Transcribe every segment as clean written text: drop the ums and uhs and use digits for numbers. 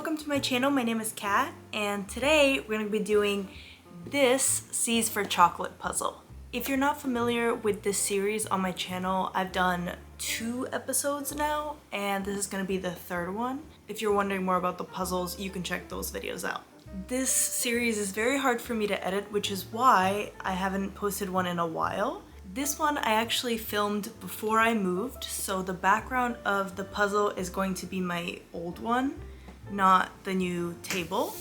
welcome to my channel. My name is Kat, and today we're going to be doing this C's for Chocolate puzzle. If you're not familiar with this series on my channel, I've done 2 episodes now, and this is going to be the 3rd one. If you're wondering more about the puzzles, you can check those videos out. This series is very hard for me to edit, which is why I haven't posted one in a while. This one I actually filmed before I moved, so the background of the puzzle is going to be my old one, not the new table.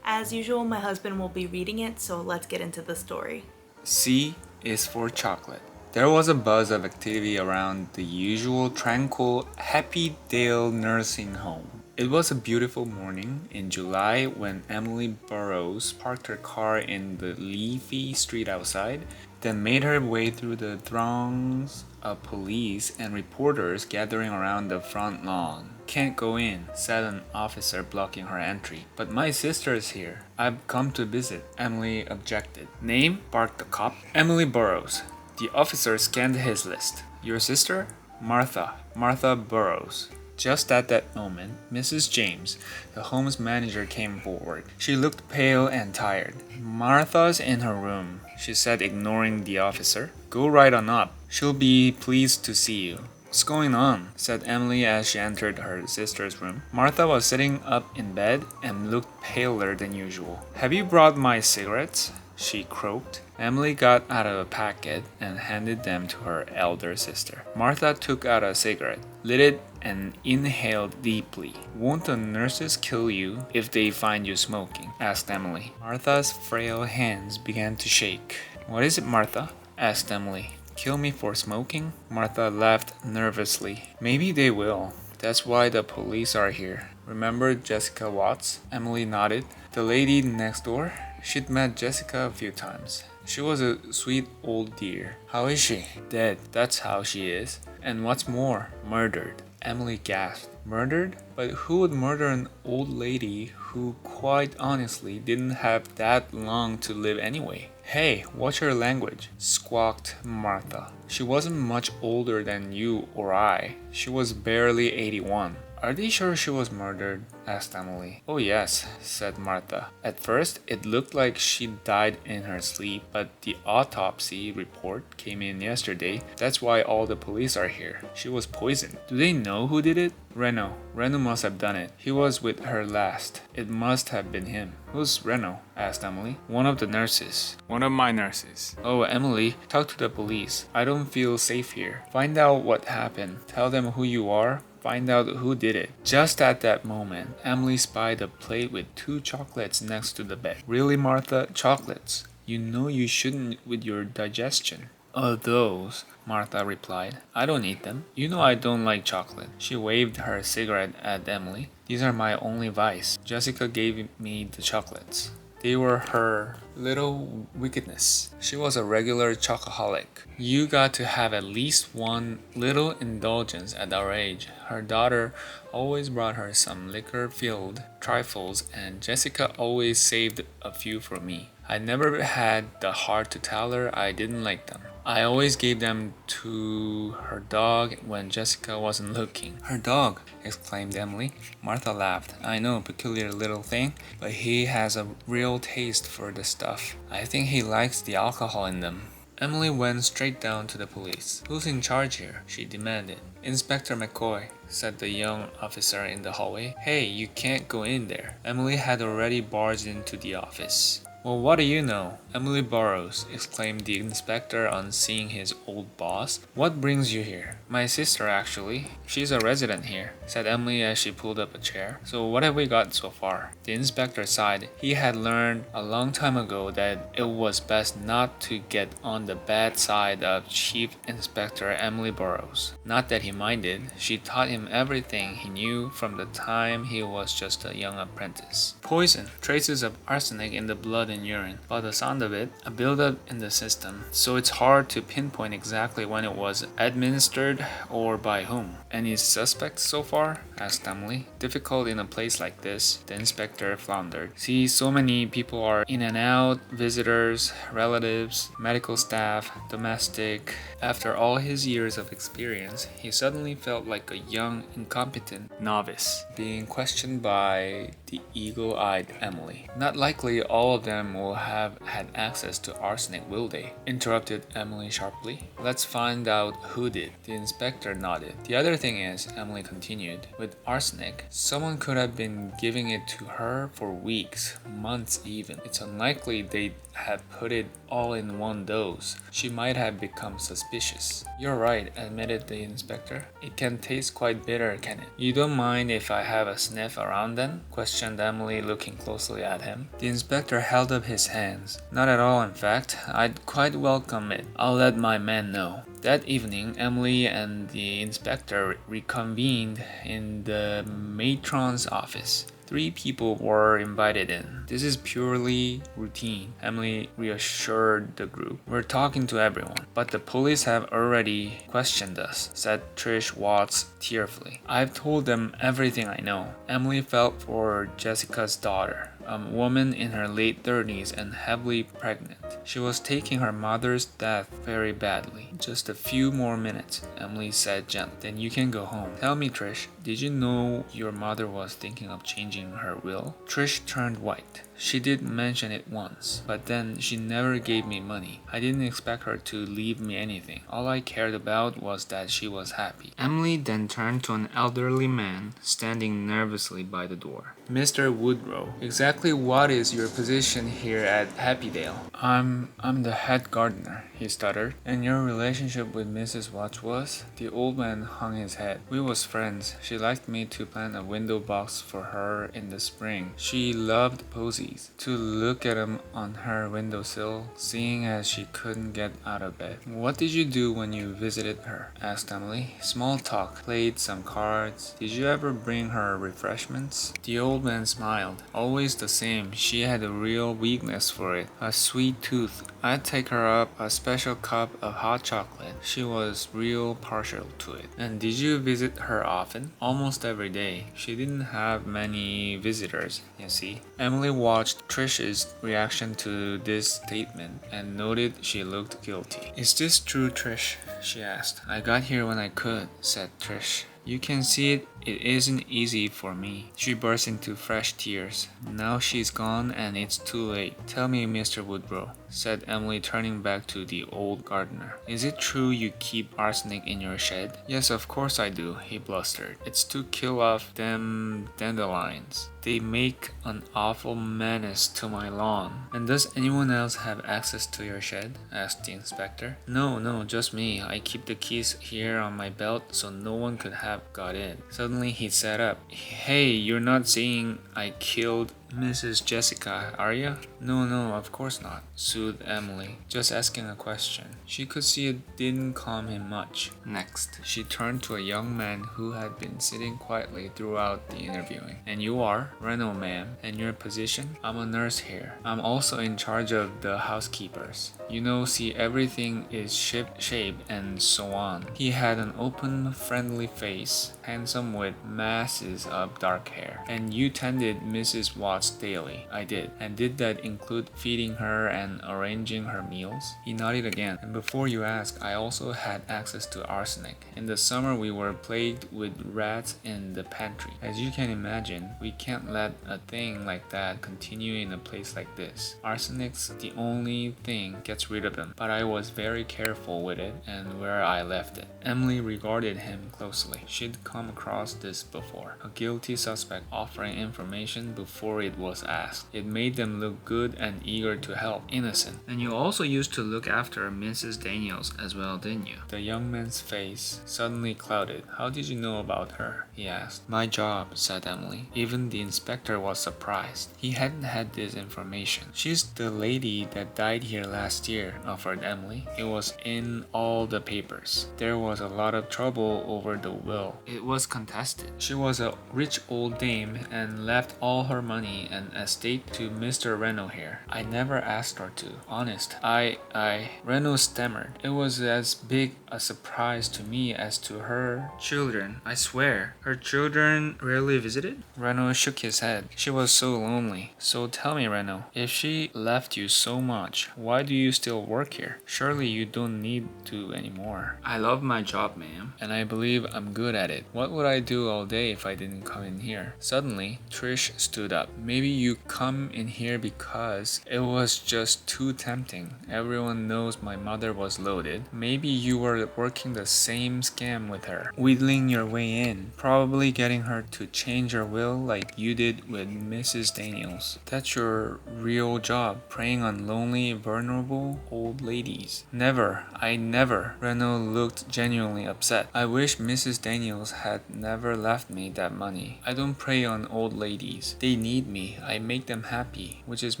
As usual, my husband will be reading it, so let's get into the story. C is for chocolate. There was a buzz of activity around the usual tranquil Happy Dale nursing home. It was a beautiful morning in July when Emily Burrows parked her car in the leafy street outside, then made her way through the throngs of police and reporters gathering around the front lawn. "Can't go in," said an officer blocking her entry. "But my sister is here. I've come to visit," Emily objected. "Name?" barked the cop. "Emily Burrows." The officer scanned his list. "Your sister?" Martha Burrows." Just at that moment, Mrs. James, the home's manager, came forward. She looked pale and tired. "Martha's in her room," she said, ignoring the officer. "Go right on up. She'll be pleased to see you." "What's going on?" said Emily as she entered her sister's room. Martha was sitting up in bed and looked paler than usual. "Have you brought my cigarettes?" she croaked. Emily got out of a packet and handed them to her elder sister. Martha took out a cigarette, lit it, and inhaled deeply. "Won't the nurses kill you if they find you smoking?" asked Emily. Martha's frail hands began to shake. "What is it, Martha?" asked Emily. "Kill me for smoking?" Martha laughed nervously. "Maybe they will. That's why the police are here. Remember Jessica Watts?" Emily nodded. "The lady next door?" She'd met Jessica a few times. "She was a sweet old dear." "How is she?" "Dead. That's how she is. And what's more, murdered." Emily gasped. "Murdered? But who would murder an old lady who, quite honestly, didn't have that long to live anyway?" "Hey, watch your language," squawked Martha. "She wasn't much older than you or I. She was barely 81. "Are they sure she was murdered?" asked Emily. "Oh yes," said Martha. "At first, it looked like she died in her sleep, but the autopsy report came in yesterday. That's why all the police are here. She was poisoned." "Do they know who did it?" "Reno. Reno must have done it. He was with her last. It must have been him." "Who's Reno?" asked Emily. "One of the nurses." "One of my nurses." "Oh, Emily, talk to the police. I don't feel safe here. Find out what happened. Tell them who you are. Find out who did it." Just at that moment, Emily spied a plate with 2 chocolates next to the bed. "Really, Martha? Chocolates? You know you shouldn't with your digestion." "Oh, those," Martha replied. "I don't eat them. You know I don't like chocolate." She waved her cigarette at Emily. "These are my only vice. Jessica gave me the chocolates. They were her little wickedness. She was a regular chocoholic. You got to have at least one little indulgence at our age. Her daughter always brought her some liquor-filled trifles, and Jessica always saved a few for me. I never had the heart to tell her I didn't like them. I always gave them to her dog when Jessica wasn't looking." "Her dog!" exclaimed Emily. Martha laughed. "I know, peculiar little thing, but he has a real taste for the stuff. I think he likes the alcohol in them." Emily went straight down to the police. "Who's in charge here?" she demanded. "Inspector McCoy," said the young officer in the hallway. "Hey, you can't go in there." Emily had already barged into the office. "Well, what do you know? Emily Burrows," exclaimed the inspector on seeing his old boss. "What brings you here?" "My sister, actually. She's a resident here," said Emily as she pulled up a chair. "So what have we got so far?" The inspector sighed. He had learned a long time ago that it was best not to get on the bad side of Chief Inspector Emily Burrows. Not that he minded. She taught him everything he knew from the time he was just a young apprentice. "Poison. Traces of arsenic in the blood and urine. By the sound of it, a buildup in the system, so it's hard to pinpoint exactly when it was administered or by whom. Any suspects so far? Asked Emily. Difficult in a place like this, the inspector floundered. See, so many people are in and out, visitors, relatives, medical staff, domestic. After all his years of experience, he suddenly felt like a young, incompetent novice, being questioned by the eagle-eyed Emily. Not likely all of them will have had access to arsenic, will they? Interrupted Emily sharply. Let's find out who did. The inspector nodded. The other thing is, Emily continued, with arsenic, someone could have been giving it to her for weeks, months even. It's unlikely they'd have put it all in one dose. She might have become suspicious. You're right, admitted the inspector. It can taste quite bitter, can it? You don't mind if I have a sniff around then? Questioned Emily, looking closely at him. The inspector held up his hands. Not at all, in fact. I'd quite welcome it. I'll let my men know. That evening, Emily and the inspector reconvened in the matron's office. 3 people were invited in. This is purely routine, Emily reassured the group. We're talking to everyone, but the police have already questioned us, said Trish Watts tearfully. I've told them everything I know. Emily felt for Jessica's daughter, a woman in her late 30s and heavily pregnant. She was taking her mother's death very badly. Just a few more minutes, Emily said gently. Then you can go home. Tell me, Trish, did you know your mother was thinking of changing her will? Trish turned white. She did mention it once, but then she never gave me money. I didn't expect her to leave me anything. All I cared about was that she was happy. Emily then turned to an elderly man standing nervously by the door. Mr. Woodrow, exactly what is your position here at Happydale? I'm the head gardener, he stuttered. And your relationship with Mrs. Watts was? The old man hung his head. We was friends. She liked me to plant a window box for her in the spring. She loved posies. To look at 'em on her windowsill, seeing as she couldn't get out of bed. What did you do when you visited her? Asked Emily. Small talk. Played some cards. Did you ever bring her refreshments? The old man smiled. Always the same. She had a real weakness for it. A sweet tooth. I'd take her up a special cup of hot chocolate. She was real partial to it. And did you visit her often? Almost every day. She didn't have many visitors, you see. Emily watched Trish's reaction to this statement and noted she looked guilty. Is this true, Trish? She asked. I got here when I could, said Trish. You can see it isn't easy for me. She burst into fresh tears. Now she's gone and it's too late. Tell me, Mr. Woodrow, said Emily, turning back to the old gardener. Is it true you keep arsenic in your shed? Yes, of course I do, he blustered. It's to kill off them dandelions. They make an awful menace to my lawn. And does anyone else have access to your shed? Asked the inspector. No, just me. I keep the keys here on my belt so no one could have got in. Suddenly he sat up. Hey, you're not saying I killed Mrs. Jessica, are you? No, of course not, soothed Emily. Just asking a question. She could see it didn't calm him much. Next, she turned to a young man who had been sitting quietly throughout the interviewing. And you are? Renault, ma'am. And your position? I'm a nurse here. I'm also in charge of the housekeepers. You know, see, everything is ship-shape and so on. He had an open, friendly face, handsome with masses of dark hair. And you tended Mrs. Watts daily. I did. And did that include feeding her and arranging her meals? He nodded again. And before you ask, I also had access to arsenic. In the summer we were plagued with rats in the pantry. As you can imagine, we can't let a thing like that continue in a place like this. Arsenic's the only thing gets rid of them. But I was very careful with it and where I left it. Emily regarded him closely. She'd come across this before. A guilty suspect offering information before it was asked. It made them look good and eager to help. Innocent. And you also used to look after Mrs. Daniels as well, didn't you? The young man's face suddenly clouded. How did you know about her? He asked. My job, said Emily. Even the inspector was surprised. He hadn't had this information. She's the lady that died here last year, offered Emily. It was in all the papers. There was a lot of trouble over the will. It was contested. She was a rich old dame and left all her money me an estate to Mr. Reno here. I never asked her to. Honest. Reno stammered. It was as big a surprise to me as to her children. I swear. Her children rarely visited? Reno shook his head. She was so lonely. So tell me, Reno, if she left you so much, why do you still work here? Surely you don't need to anymore. I love my job, ma'am, and I believe I'm good at it. What would I do all day if I didn't come in here? Suddenly, Trish stood up. Maybe you come in here because it was just too tempting. Everyone knows my mother was loaded. Maybe you were working the same scam with her, wheedling your way in, probably getting her to change her will like you did with Mrs. Daniels. That's your real job, preying on lonely, vulnerable old ladies. Never. I never. Reno looked genuinely upset. I wish Mrs. Daniels had never left me that money. I don't prey on old ladies. They need me. I make them happy, which is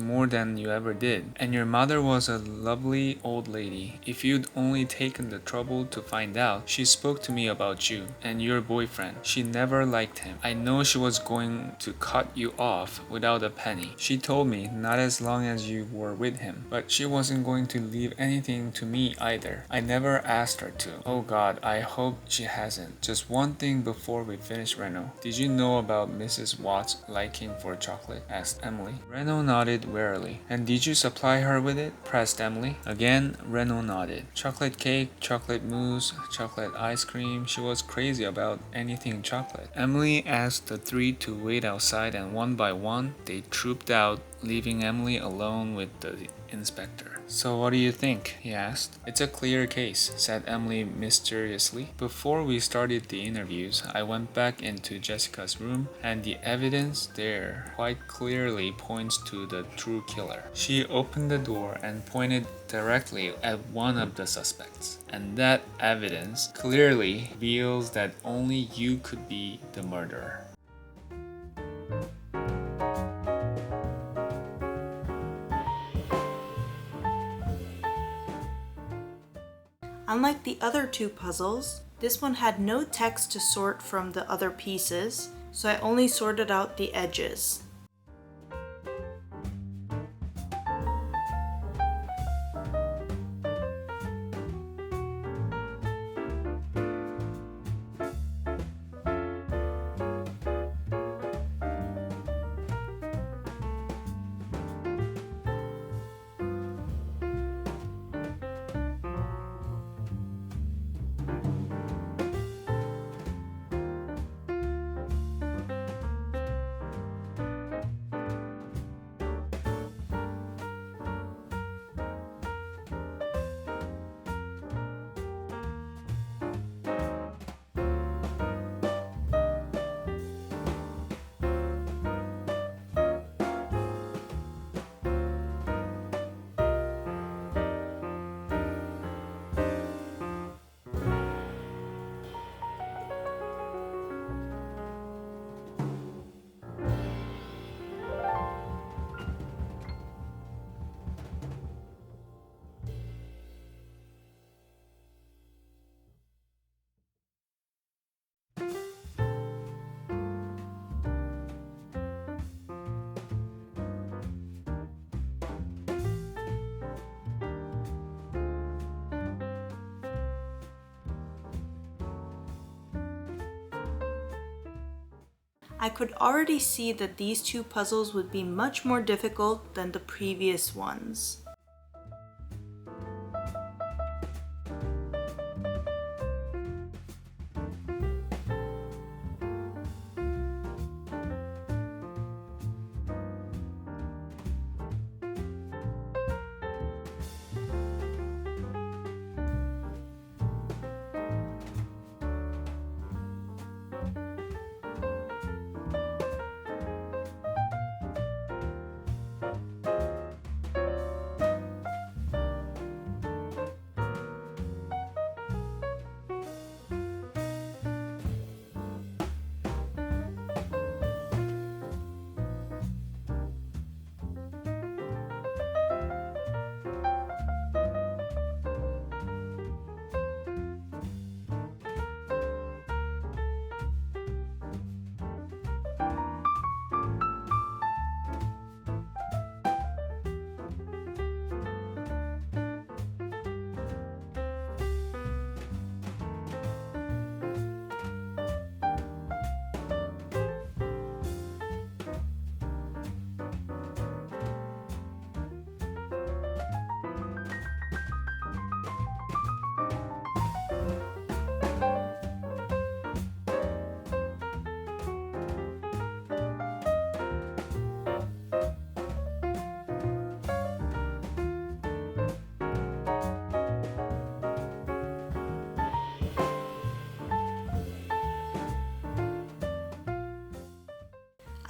more than you ever did. And your mother was a lovely old lady. If you'd only taken the trouble to find out, she spoke to me about you and your boyfriend. She never liked him. I know she was going to cut you off without a penny. She told me not as long as you were with him, but she wasn't going to leave anything to me either. I never asked her to. Oh God, I hope she hasn't. Just one thing before we finish, Reno. Did you know about Mrs. Watt's liking for chocolate? Asked Emily. Reno nodded warily. And did you supply her with it? Pressed Emily. Again, Reno nodded. Chocolate cake, chocolate mousse, chocolate ice cream. She was crazy about anything chocolate. Emily asked the three to wait outside, and one by one, they trooped out, leaving Emily alone with the inspector. So what do you think? He asked. It's a clear case, said Emily mysteriously. Before we started the interviews, I went back into Jessica's room, and the evidence there quite clearly points to the true killer. She opened the door and pointed directly at one of the suspects, and that evidence clearly reveals that only you could be the murderer. Unlike the other two puzzles, this one had no text to sort from the other pieces, so I only sorted out the edges. I could already see that these two puzzles would be much more difficult than the previous ones.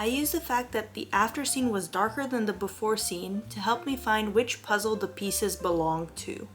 I used the fact that the after scene was darker than the before scene to help me find which puzzle the pieces belonged to.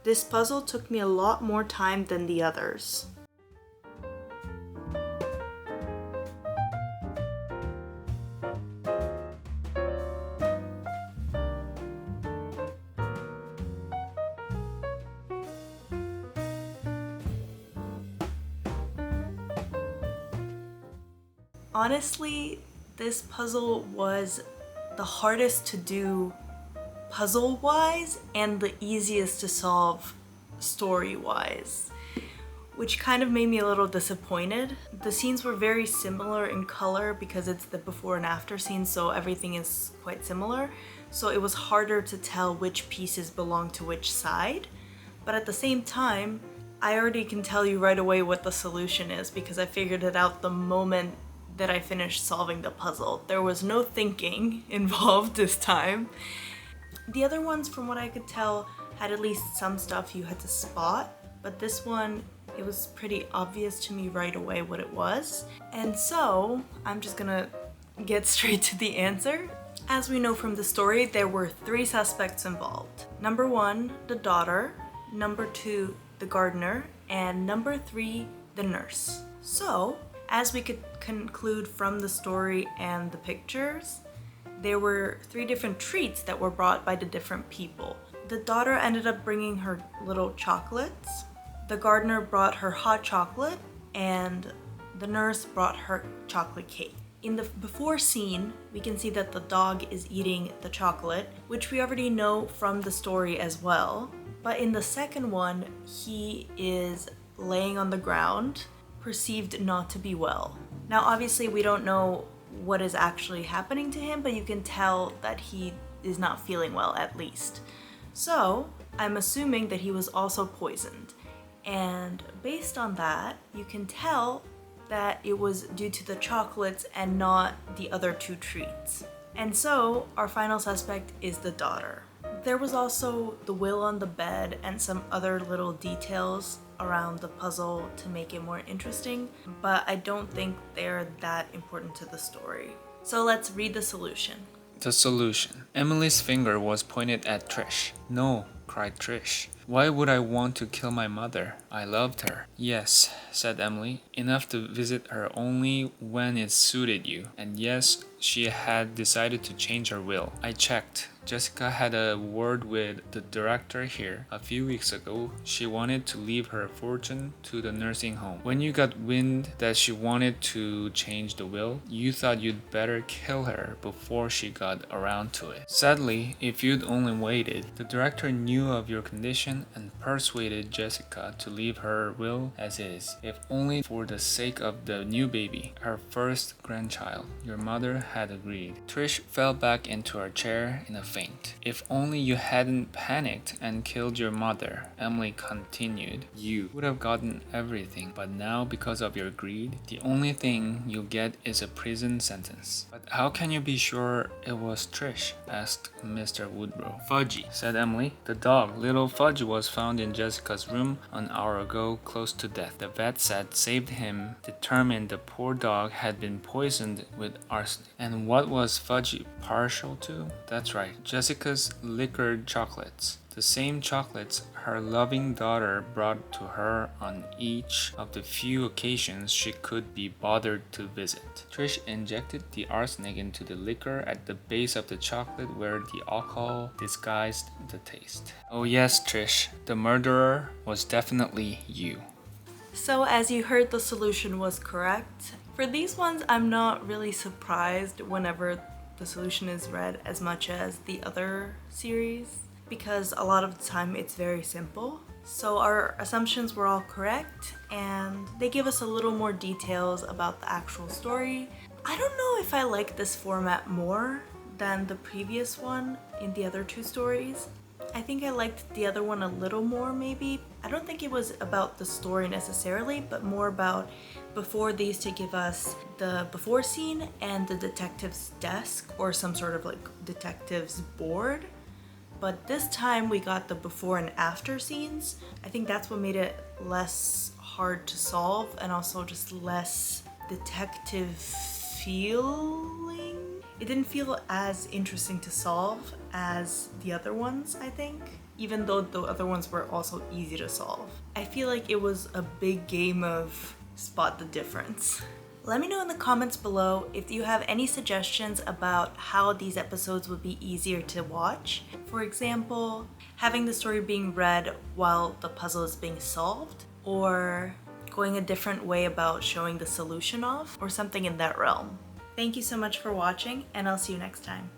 This puzzle took me a lot more time than the others. Honestly, this puzzle was the hardest to do puzzle-wise and the easiest to solve story-wise, which kind of made me a little disappointed. The scenes were very similar in color because it's the before and after scenes, so everything is quite similar. So it was harder to tell which pieces belong to which side. But at the same time, I already can tell you right away what the solution is because I figured it out the moment that I finished solving the puzzle. There was no thinking involved this time. The other ones, from what I could tell, had at least some stuff you had to spot, but this one, it was pretty obvious to me right away what it was. And so, I'm just gonna get straight to the answer. As we know from the story, there were 3 suspects involved. Number 1, the daughter. Number 2, the gardener. And number 3, the nurse. So, as we could conclude from the story and the pictures, there were 3 different treats that were brought by the different people. The daughter ended up bringing her little chocolates, the gardener brought her hot chocolate, and the nurse brought her chocolate cake. In the before scene, we can see that the dog is eating the chocolate, which we already know from the story as well. But in the second one, he is laying on the ground, perceived not to be well. Now obviously we don't know what is actually happening to him, but you can tell that he is not feeling well at least. So I'm assuming that he was also poisoned. And based on that, you can tell that it was due to the chocolates and not the other 2 treats. And so our final suspect is the daughter. There was also the will on the bed and some other little details around the puzzle to make it more interesting, but I don't think they're that important to the story. So let's read the solution. The solution. Emily's finger was pointed at Trish. No, cried Trish. Why would I want to kill my mother? I loved her. Yes, said Emily, enough to visit her only when it suited you. And yes, she had decided to change her will. I checked. Jessica had a word with the director here a few weeks ago. She wanted to leave her fortune to the nursing home. When you got wind that she wanted to change the will, you thought you'd better kill her before she got around to it. Sadly, if you'd only waited, the director knew knew of your condition and persuaded Jessica to leave her will as is, if only for the sake of the new baby, her first grandchild. Your mother had agreed. Trish fell back into her chair in a faint. If only you hadn't panicked and killed your mother, Emily continued. You would have gotten everything, but now because of your greed, the only thing you'll get is a prison sentence. But how can you be sure it was Trish? Asked Mr. Woodrow. Fudgy, said Emily. The dog, little Fudge, was found in Jessica's room an hour ago, close to death. The vet said saved him, determined the poor dog had been poisoned with arsenic. And what was Fudgy partial to? That's right, Jessica's liquored chocolates. The same chocolates her loving daughter brought to her on each of the few occasions she could be bothered to visit. Trish injected the arsenic into the liquor at the base of the chocolate where the alcohol disguised the taste. Oh yes, Trish, the murderer was definitely you. So as you heard, the solution was correct. For these ones, I'm not really surprised whenever the solution is read as much as the other series, because a lot of the time it's very simple. So our assumptions were all correct, and they give us a little more details about the actual story. I don't know if I like this format more than the previous one in the other two stories. I think I liked the other one a little more maybe. I don't think it was about the story necessarily, but more about before they used to give us the before scene and the detective's desk or some sort of like detective's board. But this time we got the before and after scenes. I think that's what made it less hard to solve and also just less detective feeling. It didn't feel as interesting to solve as the other ones, I think, even though the other ones were also easy to solve. I feel like it was a big game of spot the difference. Let me know in the comments below if you have any suggestions about how these episodes would be easier to watch. For example, having the story being read while the puzzle is being solved, or going a different way about showing the solution off, or something in that realm. Thank you so much for watching, and I'll see you next time.